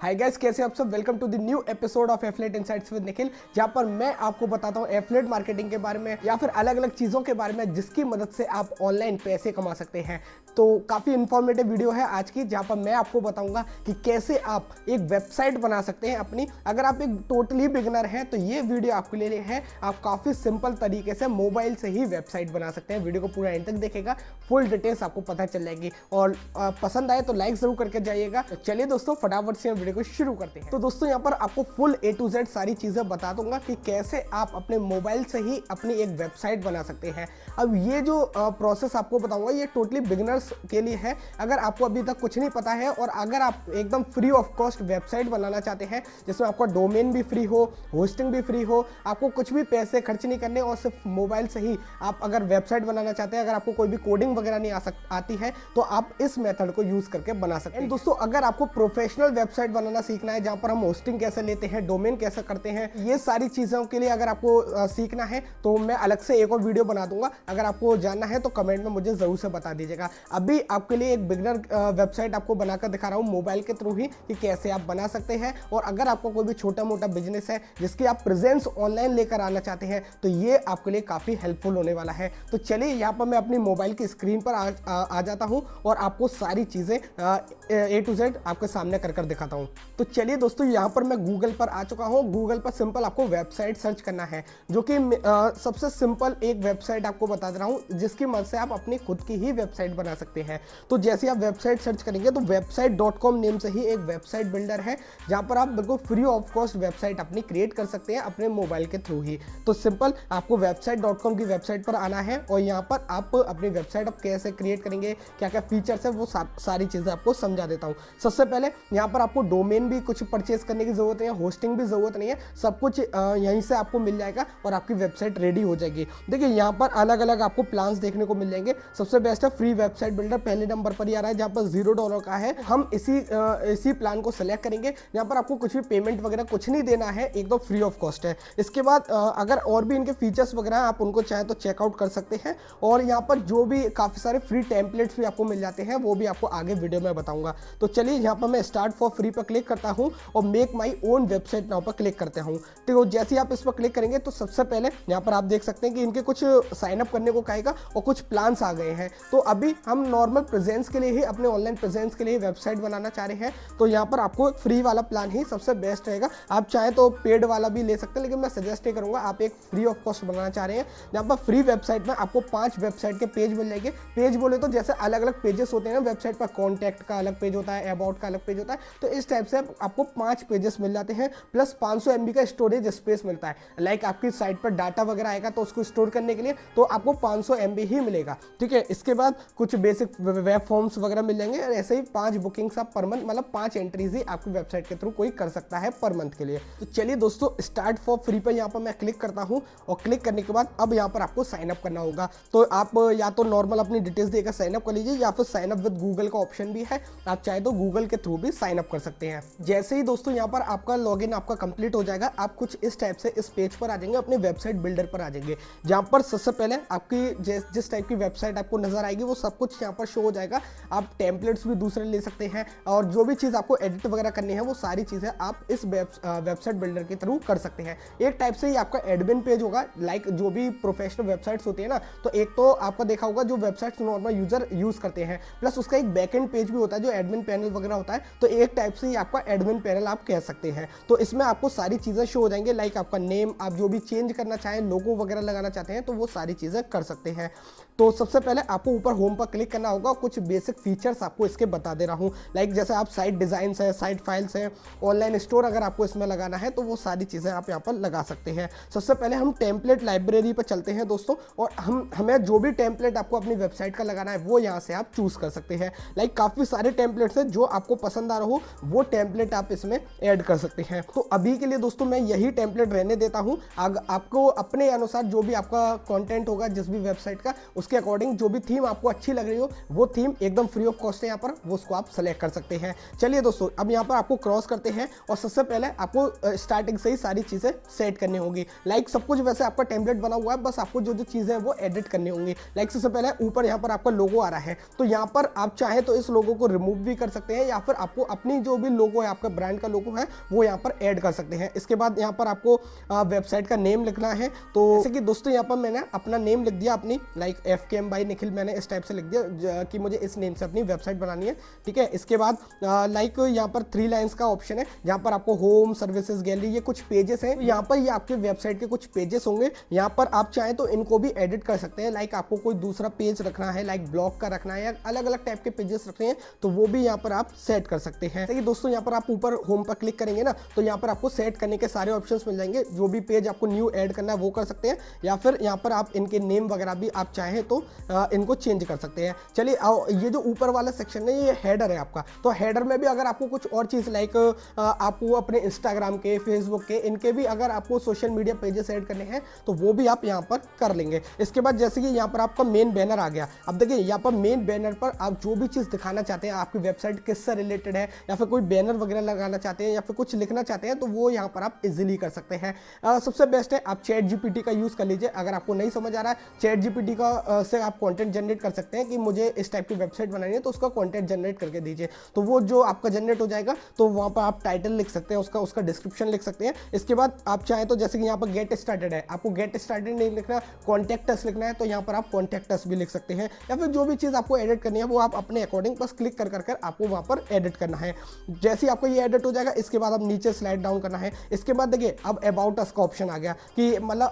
Hi guys, कैसे आप सब। Welcome to the new episode of affiliate insights with Nikhil, जहां पर मैं आपको बताता हूं एफिलिएट मार्केटिंग के बारे में या फिर अलग अलग चीज़ों के बारे में जिसकी मदद से आप ऑनलाइन पैसे कमा सकते हैं। तो काफ़ी इन्फॉर्मेटिव वीडियो है आज की, जहां पर मैं आपको बताऊंगा कि कैसे आप एक वेबसाइट बना सकते हैं अपनी। अगर आप एक टोटली बिगिनर हैं तो ये वीडियो आपके लिए है। आप काफ़ी सिंपल तरीके से मोबाइल से ही वेबसाइट बना सकते हैं। वीडियो को पूरा एंड तक देखेगा, फुल डिटेल्स आपको पता चल जाएगी। और पसंद आए तो लाइक जरूर करके जाइएगा। तो चलिए दोस्तों, फटाफट से वीडियो को शुरू करते हैं। तो दोस्तों, यहाँ पर आपको फुल A to Z सारी चीजें बता दूंगा कि कैसे आप अपने मोबाइल से ही अपनी एक वेबसाइट बना सकते हैं। अब ये जो प्रोसेस आपको बताऊंगा ये टोटली बिगिनर्स के लिए है। अगर आपको अभी तक कुछ नहीं पता है और अगर आप एकदम फ्री ऑफ कॉस्ट वेबसाइट बनाना चाहते हैं जिसमें आपका डोमेन भी फ्री हो, होस्टिंग भी फ्री हो, आपको कुछ भी पैसे खर्च नहीं करने और सिर्फ मोबाइल से ही आप अगर वेबसाइट बनाना चाहते हैं, अगर आपको कोई भी कोडिंग वगैरह नहीं आती है तो आप इस मेथड को यूज करके बना सकते हैं। दोस्तों, अगर आपको प्रोफेशनल वेबसाइट बनाना सीखना है जहां पर हम होस्टिंग कैसे लेते हैं, डोमेन कैसे करते हैं, ये सारी चीजों के लिए अगर आपको सीखना है तो मैं अलग से एक और वीडियो बना दूंगा। अगर आपको जानना है तो कमेंट में मुझे जरूर से बता दीजिएगा। अभी आपके लिए एक बिगिनर वेबसाइट आपको बनाकर दिखा रहा हूं मोबाइल के थ्रू ही कि कैसे आप बना सकते हैं। और अगर आपको कोई भी छोटा मोटा बिजनेस है जिसकी आप प्रेजेंस ऑनलाइन लेकर आना चाहते हैं तो ये आपके लिए काफी हेल्पफुल होने वाला है। तो चलिए, यहाँ पर मैं अपनी मोबाइल की स्क्रीन पर आ जाता हूं और आपको सारी चीजें A to Z आपके सामने कर दिखाता हूं। तो चलिए दोस्तों, यहाँ पर मैं गूगल पर आ चुका हूँ। गूगल पर सिंपल आपको वेबसाइट सर्च करना है, जो कि सबसे सिंपल एक वेबसाइट आपको बता दे रहा हूँ जिसकी मदद से आप अपनी खुद की ही वेबसाइट बना सकते हैं। तो जैसे आप वेबसाइट सर्च करेंगे तो website.com नेम से ही एक वेबसाइट बिल्डर है जहाँ पर आप बिल्कुल फ्री ऑफ कॉस्ट वेबसाइट अपनी क्रिएट कर सकते हैं अपने मोबाइल के थ्रू ही। तो सिंपल आपको website.com की वेबसाइट पर आना है और यहाँ पर आप अपनी वेबसाइट आप कैसे क्रिएट करेंगे, क्या क्या फीचर्स है, वो सारी चीज़ें आपको समझा देता हूँ। सबसे पहले यहाँ पर आपको डोमेन भी कुछ परचेज करने की जरूरत नहीं है, होस्टिंग भी जरूरत नहीं है, सब कुछ यहीं से आपको मिल जाएगा और आपकी वेबसाइट रेडी हो जाएगी। देखिए, यहाँ पर अलग अलग आपको प्लान्स देखने को मिल जाएंगे। सबसे बेस्ट है फ्री वेबसाइट बिल्डर, पहले नंबर पर ही आ रहा है जहाँ पर $0 का है। हम इसी प्लान को सेलेक्ट करेंगे। यहाँ पर आपको कुछ भी पेमेंट वगैरह कुछ नहीं देना है, एकदम फ्री ऑफ कॉस्ट है। इसके बाद अगर और भी इनके फीचर्स वगैरह आप उनको चाहें तो चेकआउट कर सकते हैं। और यहाँ पर जो भी काफ़ी सारे फ्री टेम्पलेट्स भी आपको मिल जाते हैं वो भी आपको आगे वीडियो में बताऊंगा। तो चलिए, यहाँ पर मैं स्टार्ट फॉर फ्री पर क्लिक करता हूँ और make my own website now पर क्लिक करता हूँ। तो जैसे ही आप इस पर क्लिक करेंगे तो सबसे पहले यहाँ पर आप देख सकते हैं कि इनके कुछ साइनअप करने को कहेगा और कुछ प्लान्स आ गए हैं। तो अभी हम नॉर्मल प्रेजेंस के लिए ही, अपने ऑनलाइन प्रेजेंस के लिए वेबसाइट बनाना चाह रहे हैं। तो यहाँ पर आपको फ्री वाला प्लान ही सबसे बेस्ट रहेगा। आप चाहे तो पेड वाला भी ले सकते हैं, लेकिन मैं सजेस्ट ही करूँगा आप एक फ्री ऑफ कॉस्ट बनाना चाह रहे हैं। यहाँ पर फ्री वेबसाइट में आपको 5 वेबसाइट के पेज मिल जाएंगे। पेज बोले तो जैसे अलग अलग पेजेस होते हैं ना वेबसाइट पर, कॉन्टैक्ट का अलग पेज होता है, अबाउट का अलग पेज होता है, तो इस टाइप से आपको 5 पेजेस मिल जाते हैं, प्लस 500 MB का स्टोरेज स्पेस मिलता है। लाइक आपकी साइट पर डाटा वगैरह आएगा तो उसको स्टोर करने के लिए तो आपको 500 MB ही मिलेगा, ठीक है। इसके बाद कुछ बेसिक वेब फॉर्म्स वगैरह मिल जाएंगे और ऐसे ही 5 बुकिंग्स आप पर मंथ, मतलब 5 एंट्रीज ही आपकी वेबसाइट के थ्रू कोई कर सकता है पर मंथ के लिए। तो चलिए दोस्तों, स्टार्ट फॉर फ्री पर यहाँ पर मैं क्लिक करता हूँ और क्लिक करने के बाद अब यहाँ पर आपको साइन अप करना होगा। तो आप या तो नॉर्मल अपनी डिटेल्स देकर साइन अप कर लीजिए या फिर साइन अप विद गूगल का ऑप्शन भी है, आप चाहे तो गूगल के थ्रू भी साइन अप कर सकते हैं। जैसे ही दोस्तों यहाँ पर आपका लॉगिन आपका कंप्लीट हो जाएगा, आप कुछ इस टाइप से इस पेज पर आ जाएंगे, अपने वेबसाइट बिल्डर पर आ जाएंगे, जहाँ पर सबसे पहले आपकी जिस टाइप की वेबसाइट आपको नजर आएगी वो सब कुछ यहाँ पर शो हो जाएगा। आप टेम्पलेट्स भी दूसरे ले सकते हैं और जो भी चीज़ आपको एडिट वगैरह करनी है वो सारी चीज़ें आप इस वेबसाइट बिल्डर के थ्रू कर सकते हैं। एक टाइप से ही आपका एडमिन पेज होगा, लाइक जो भी प्रोफेशनल वेबसाइट्स होती है ना, तो एक तो आपका देखा होगा जो वेबसाइट्स नॉर्मल यूजर यूज करते हैं, प्लस उसका एक बैकएंड पेज भी होता है जो एडमिन पैनल वगैरह होता है। तो एक टाइप से ही आपका एडमिन पैनल आप कह सकते हैं। तो इसमें आपको सारी चीज़ें शो हो जाएंगे, लाइक आपका नेम, आप जो भी चेंज करना चाहें, लोगो वगैरह लगाना चाहते हैं तो वो सारी चीज़ें कर सकते हैं। तो सबसे पहले आपको ऊपर होम पर क्लिक करना होगा। कुछ बेसिक फीचर्स आपको इसके बता दे रहा हूँ, लाइक जैसे आप साइट डिजाइन्स है, साइट फाइल्स है, ऑनलाइन स्टोर अगर आपको इसमें लगाना है तो वो सारी चीज़ें आप यहाँ पर लगा सकते हैं। सबसे पहले हम टेम्पलेट लाइब्रेरी पर चलते हैं दोस्तों, और हमें जो भी टेम्पलेट आपको अपनी वेबसाइट का लगाना है वो यहाँ से आप चूज कर सकते हैं। लाइक काफ़ी सारे टेम्पलेट्स हैं, जो आपको पसंद आ रहा हो वो टेम्पलेट आप इसमें ऐड कर सकते हैं। तो अभी के लिए दोस्तों मैं यही टेम्पलेट रहने देता हूँ। आपको अपने अनुसार जो भी आपका कंटेंट होगा जिस भी वेबसाइट का, उसके अकॉर्डिंग जो भी थीम आपको अच्छी लग रही हो वो थीम एकदम फ्री ऑफ कॉस्ट है यहाँ पर, वो उसको आप सेलेक्ट कर सकते हैं। चलिए दोस्तों, अब यहाँ पर आपको क्रॉस करते हैं और सबसे पहले आपको स्टार्टिंग से ही सारी चीज़ें सेट करनी होगी। लाइक सब कुछ वैसे आपका टेम्पलेट बना हुआ है, बस आपको जो जो चीज़ें हैं वो एडिट करनी होंगी। लाइक सबसे पहले ऊपर यहाँ पर आपका लोगो आ रहा है, तो यहाँ पर आप चाहे तो इस लोगो को रिमूव भी कर सकते हैं या फिर आपको अपनी जो भी लोगो है, आपका ब्रांड का लोगो है, वो यहाँ पर ऐड कर सकते हैं। इसके बाद यहाँ पर आपको वेबसाइट का नेम लिखना है। तो जैसे कि दोस्तों यहाँ पर मैंने अपना नेम लिख दिया, अपनी लाइक FKM बाय निखिल मैंने इस टाइप से लिख दिया कि मुझे इस नेम से अपनी वेबसाइट बनानी है, ठीक है। इसके बाद लाइक यहाँ पर 3 लाइन्स का ऑप्शन है, जहाँ पर आपको होम, सर्विसेज, गैलरी, ये कुछ पेजेस हैं। यहाँ पर ये आपके वेबसाइट के कुछ पेजेस होंगे। यहाँ पर आप चाहें तो इनको भी एडिट कर सकते हैं। लाइक आपको कोई दूसरा पेज रखना है, लाइक ब्लॉग का रखना है या अलग अलग टाइप के पेजेस रखने हैं, तो वो भी यहाँ पर आप सेट कर सकते हैं। देखिए दोस्तों, यहाँ पर आप ऊपर होम पर क्लिक करेंगे ना, तो यहाँ पर आपको सेट करने के सारे ऑप्शंस मिल जाएंगे। जो भी पेज आपको न्यू ऐड करना है वो कर सकते हैं, या फिर यहाँ पर आप इनके नेम वगैरह भी आप चाहें तो इनको चेंज कर सकते हैं। चलिए, ये जो ऊपर वाला सेक्शन है ये हेडर है आपका। तो हेडर में भी अगर आपको कुछ और चीज़ लाइक आपको अपने इंस्टाग्राम के, फेसबुक के, इनके भी अगर आपको सोशल मीडिया पेजेस ऐड करने हैं तो वो भी आप यहाँ पर कर लेंगे। इसके बाद जैसे कि यहाँ पर आपका मेन बैनर आ गया। अब देखिए यहाँ पर मेन बैनर पर आप जो भी चीज़ दिखाना चाहते हैं, आपकी वेबसाइट किससे रिलेटेड है, या फिर कोई बैनर वगैरह लगाना चाहते हैं या फिर कुछ लिखना चाहते हैं, तो वो यहाँ पर आप इजीली कर सकते हैं। सबसे बेस्ट है आप ChatGPT का यूज़ कर लीजिए। अगर आपको नहीं समझ आ रहा है, ChatGPT का से आप कंटेंट जनरेट कर सकते हैं कि मुझे इस टाइप की वेबसाइट बनानी है, तो उसका कंटेंट जनरेट करके दीजिए, तो वो जो आपका जनरेट हो जाएगा। तो वहाँ पर आप टाइटल लिख सकते हैं, उसका डिस्क्रिप्शन लिख सकते हैं। इसके बाद आप चाहें तो जैसे कि यहाँ पर गेट स्टार्टेड है, आपको गेट स्टार्टेड नहीं लिखना, कॉन्टैक्ट अस लिखना है, तो यहाँ पर आप कॉन्टैक्ट अस भी लिख सकते हैं। या फिर जो भी चीज़ आपको एडिट करनी है वो आप अपने अकॉर्डिंग बस क्लिक कर कर आपको वहाँ पर एडिट करना है। जैसे ही आपको ये एडिट हो जाएगा, इसके बाद आप नीचे स्लाइड डाउन करना है। इसके बाद देखिए अब अबाउट अस का ऑप्शन आ गया कि मतलब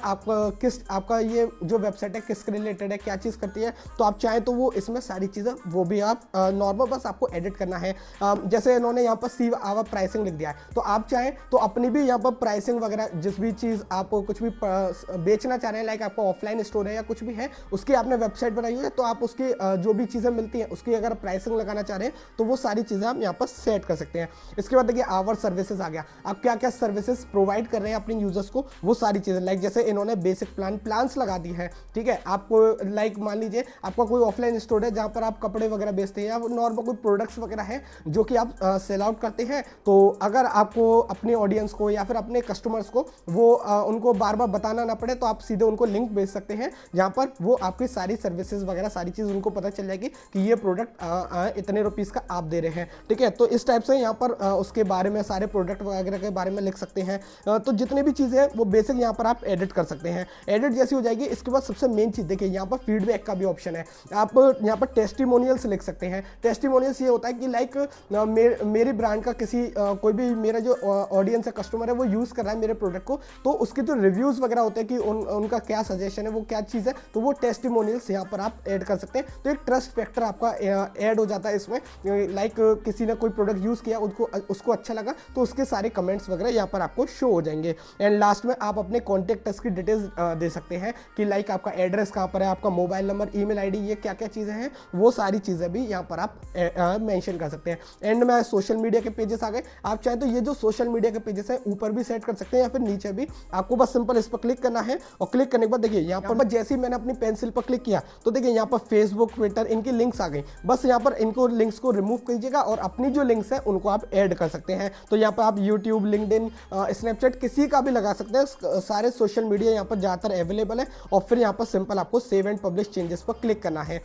आपका ये जो वेबसाइट है किसके रिलेटेड है, क्या चीज़ करती है। तो आप चाहें तो वो इसमें सारी चीज़ें वो भी आप नॉर्मल बस आपको एडिट करना है। जैसे इन्होंने यहाँ पर सी आवर प्राइसिंग लिख दिया है, तो आप चाहें तो अपनी भी यहाँ पर प्राइसिंग वगैरह जिस भी चीज़ आप कुछ भी बेचना चाह रहे हैं, लाइक आपका ऑफलाइन स्टोर है या कुछ भी है, उसकी आपने वेबसाइट बनाई हुई है, तो आप उसकी जो भी चीज़ें मिलती हैं उसकी अगर प्राइसिंग लगाना चाह रहे हैं तो वो सारी चीज़ें आप यहाँ पर सेट कर सकते हैं। इसके बाद देखिए आवर सर्विसेज आ गया। आप क्या क्या सर्विसेज प्रोवाइड कर रहे हैं अपने यूजर्स को, वो सारी चीज़ें लाइक जैसे इन्होंने बेसिक प्लान्स लगा दी है, ठीक है। आपको लाइक मान लीजिए आपका कोई ऑफलाइन स्टोर है जहाँ पर आप कपड़े वगैरह बेचते हैं या नॉर्मल कोई प्रोडक्ट्स वगैरह है जो कि आप सेल आउट करते हैं, तो अगर आपको अपने ऑडियंस को या फिर अपने कस्टमर्स को वो उनको बार बार बताना ना पड़े, तो आप सीधे उनको लिंक भेज सकते हैं जहाँ पर वो आपकी सारी सर्विसेज वगैरह सारी चीज़ उनको पता चल जाएगी कि ये प्रोडक्ट इतने रुपीज़ का आप दे रहे हैं, ठीक है। तो इस टाइप से यहाँ पर उसके बारे में सारे प्रोडक्ट वगैरह के बारे में लिख सकते हैं। तो जितने भी चीज़ें हैं वो बेसिक यहाँ पर आप एडिट कर सकते हैं। एडिट जैसी हो जाएगी, इसके बाद सबसे मेन चीज़ देखिए यहाँ पर फीडबैक का भी ऑप्शन है। आप यहाँ पर टेस्टिमोनियल्स लिख सकते हैं। टेस्टिमोनियल्स ये होता है कि लाइक मेरी ब्रांड का किसी कोई भी मेरा जो ऑडियंस है, कस्टमर है, वो यूज़ कर रहा है मेरे प्रोडक्ट को, तो उसके जो रिव्यूज़ वगैरह होते हैं कि उनका क्या सजेशन है, वो क्या चीज़ है, तो वो टेस्टिमोनियल्स यहाँ पर आप ऐड कर सकते हैं। तो एक ट्रस्ट फैक्टर आपका ऐड हो जाता है इसमें। लाइक किसी ने कोई प्रोडक्ट यूज़ किया, उसको अच्छा लगा, तो उसके सारे कमेंट्स वगैरह यहाँ पर आपको शो हो जाएंगे। एंड लास्ट में आप अपने कॉन्टैक्ट अस की डिटेल्स दे सकते हैं कि लाइक आपका एड्रेस कहाँ पर है, आपका मोबाइल नंबर, ईमेल आईडी, ये क्या क्या चीज़ें हैं, वो सारी चीज़ें भी यहाँ पर आप मेंशन कर सकते हैं। एंड में सोशल मीडिया के पेजेस आ गए। आप चाहें तो ये जो सोशल मीडिया के पेजेस हैं ऊपर भी सेट कर सकते हैं या फिर नीचे भी। आपको बस सिंपल इस पर क्लिक करना है और क्लिक करने के बाद देखिए यहाँ पर जैसे ही मैंने अपनी पेंसिल पर क्लिक किया तो देखिए यहाँ पर फेसबुक, ट्विटर, इनकी लिंक्स आ गई। बस यहाँ पर इनको लिंक्स को रिमूव कीजिएगा और अपनी जो लिंक्स है उनको आप ऐड कर सकते हैं। तो यहाँ पर आप यूट्यूब, लिंक्डइन, स्नैपचैट किसी का भी लगा सकते हैं। सारे सोशल मीडिया यहाँ पर ज़्यादातर अवेलेबल है। और फिर यहाँ पर सिंपल आपको सेव एंड पब्लिश चेंजेस पर क्लिक करना है।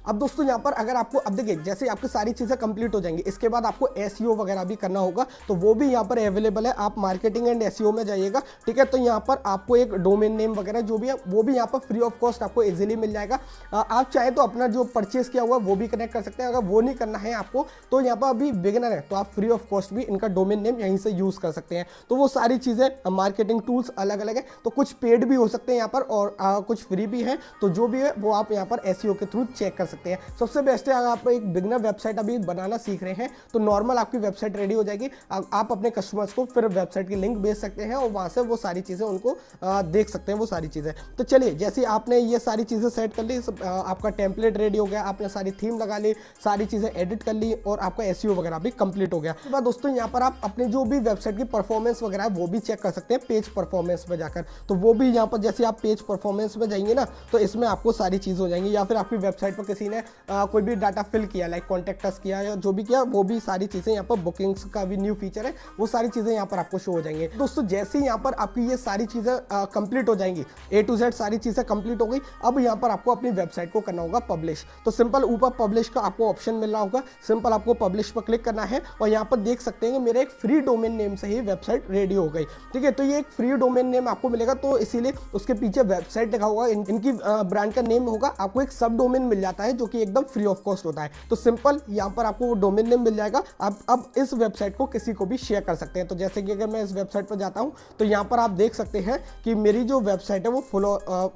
अब दोस्तों यहाँ पर अगर आपको, अब देखिए जैसे आपकी सारी चीज़ें कंप्लीट हो जाएंगी, इसके बाद आपको एसईओ वगैरह भी करना होगा, तो वो भी यहाँ पर अवेलेबल है। आप मार्केटिंग एंड एसईओ में जाइएगा, ठीक है। तो यहाँ पर आपको एक डोमेन नेम वगैरह जो भी है वो भी यहाँ पर फ्री ऑफ कॉस्ट आपको इजीली मिल जाएगा। आप चाहे तो अपना जो परचेस किया हुआ वो भी कनेक्ट कर सकते हैं। अगर वो नहीं करना है आपको, तो यहाँ पर अभी बिगिनर है तो आप फ्री ऑफ कॉस्ट भी इनका डोमेन नेम यहीं से यूज़ कर सकते हैं। तो वो सारी चीज़ें मार्केटिंग टूल्स अलग अलग है, तो कुछ पेड भी हो सकते हैं यहाँ पर और कुछ फ्री भी है। तो जो भी है वो आप यहाँ पर एसईओ के थ्रू चेक कर सकते हैं। सबसे बेस्ट है, अगर आप एक बिगनर वेबसाइट अभी बनाना सीख रहे हैं तो नॉर्मल आपकी वेबसाइट रेडी हो जाएगी। आप अपने कस्टमर्स को फिर वेबसाइट की लिंक भेज सकते हैं और वहाँ से वो सारी चीज़ें उनको देख सकते हैं वो सारी चीज़ें। तो चलिए, जैसे आपने ये सारी चीज़ें सेट कर ली, आपका टेम्पलेट रेडी हो गया, आपने सारी थीम लगा ली, सारी चीज़ें एडिट कर ली और आपका एसईओ वगैरह भी कंप्लीट हो गया। उसके बाद दोस्तों यहाँ पर आप अपने जो भी वेबसाइट की परफॉर्मेंस वगैरह है वो भी चेक कर सकते हैं पेज परफॉर्मेंस में जाकर। तो वो भी यहाँ पर जैसे आप पेज परफॉर्मेंस में जाएंगे ना, तो इसमें आपको सारी चीज़ हो जाएंगी। या फिर आपकी वेबसाइट पर किसी किसी ने कोई भी डाटा फिल किया, लाइक कॉन्टेक्ट अस किया या जो भी किया, वो भी सारी चीज़ें यहाँ पर, बुकिंग्स का भी न्यू फीचर है, वो सारी चीज़ें यहाँ पर आपको शो हो जाएंगे। दोस्तों जैसे ही यहाँ पर आपकी ये सारी चीज़ें कंप्लीट हो जाएंगी, A to Z सारी चीज़ें कंप्लीट हो गई, अब यहाँ पर आपको अपनी वेबसाइट को करना होगा पब्लिश। तो सिंपल ऊपर पब्लिश का आपको ऑप्शन मिल रहा होगा, सिंपल आपको पब्लिश पर क्लिक करना है और यहाँ पर देख सकते हैं कि मेरा एक फ्री डोमेन नेम से ही वेबसाइट रेडी हो गई। ठीक है, तो ये एक फ्री डोमेन नेम आपको मिलेगा, तो इसीलिए उसके पीछे वेबसाइट लिखा होगा, इनकी ब्रांड का नेम होगा, आपको एक सब डोमेन मिल जाता है जो कि एकदम फ्री ऑफ कॉस्ट होता है। तो सिंपल यहाँ पर आपको वो डोमेन नेम मिल जाएगा, आप अब इस वेबसाइट को किसी को भी शेयर कर सकते हैं। तो जैसे कि अगर मैं इस वेबसाइट पर जाता हूँ तो यहाँ पर आप देख सकते हैं कि मेरी जो वेबसाइट है वो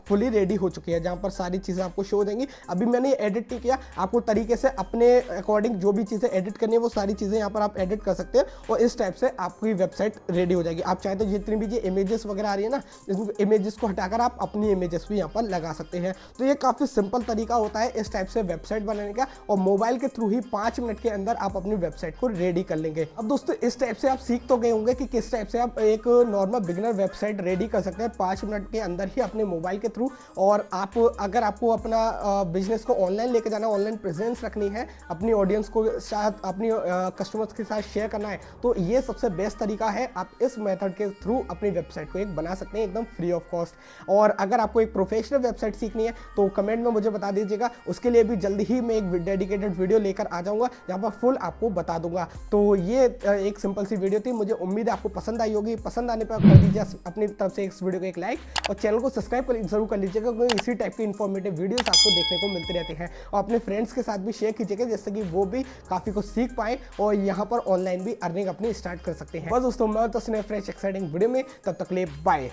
फुली रेडी हो चुकी है, जहाँ पर सारी चीज़ें आपको शो हो जाएंगी। अभी मैंने एडिट नहीं किया, आपको तरीके से अपने अकॉर्डिंग जो भी चीज़ें एडिट करनी है वो सारी चीज़ें यहाँ पर आप एडिट कर सकते हैं और इस टाइप से आपकी वेबसाइट रेडी हो जाएगी। आप चाहे तो जितनी भी जो इमेजेस वगैरह आ रही है ना, इस इमेजेस को हटाकर आप अपनी इमेजेस भी यहाँ पर लगा सकते हैं। तो ये काफ़ी सिंपल तरीका होता है इस टाइप से वेबसाइट बनाने का, और मोबाइल के थ्रू ही 5 मिनट के अंदर आप अपनी वेबसाइट को रेडी कर लेंगे। अब दोस्तों इस टाइप से आप सीख तो गए होंगे कि किस टाइप से आप एक नॉर्मल बिगिनर वेबसाइट रेडी कर सकते हैं 5 मिनट के अंदर ही अपने मोबाइल के थ्रू। और आप अगर आपको अपना बिजनेस को ऑनलाइन लेके जाना, ऑनलाइन प्रेजेंस रखनी है, अपनी ऑडियंस को साथ, अपनी कस्टमर्स के साथ शेयर करना है, तो ये सबसे बेस्ट तरीका है। आप इस मेथड के थ्रू अपनी वेबसाइट को एक बना सकते हैं एकदम फ्री ऑफ कॉस्ट। और अगर आपको एक प्रोफेशनल वेबसाइट सीखनी है तो कमेंट में मुझे बता दीजिएगा, उसके लिए भी जल्दी ही मैं एक डेडिकेटेड वीडियो लेकर आ जाऊंगा जहाँ पर फुल आपको बता दूंगा। तो ये एक सिंपल सी वीडियो थी, मुझे उम्मीद है आपको पसंद आई होगी। पसंद आने पर कर दीजिए अपनी तरफ से इस वीडियो को एक लाइक और चैनल को सब्सक्राइब जरूर कर लीजिएगा, क्योंकि इसी टाइप की इंफॉर्मेटिव वीडियोस आपको देखने को मिलते रहते हैं। और अपने फ्रेंड्स के साथ भी शेयर कीजिएगा, जिससे कि वो भी काफ़ी कुछ सीख पाए और यहाँ पर ऑनलाइन भी अर्निंग अपनी स्टार्ट कर सकते हैं। बस दोस्तों मैं तो फ्रेश एक्साइटिंग वीडियो में, तब तक ले बाय।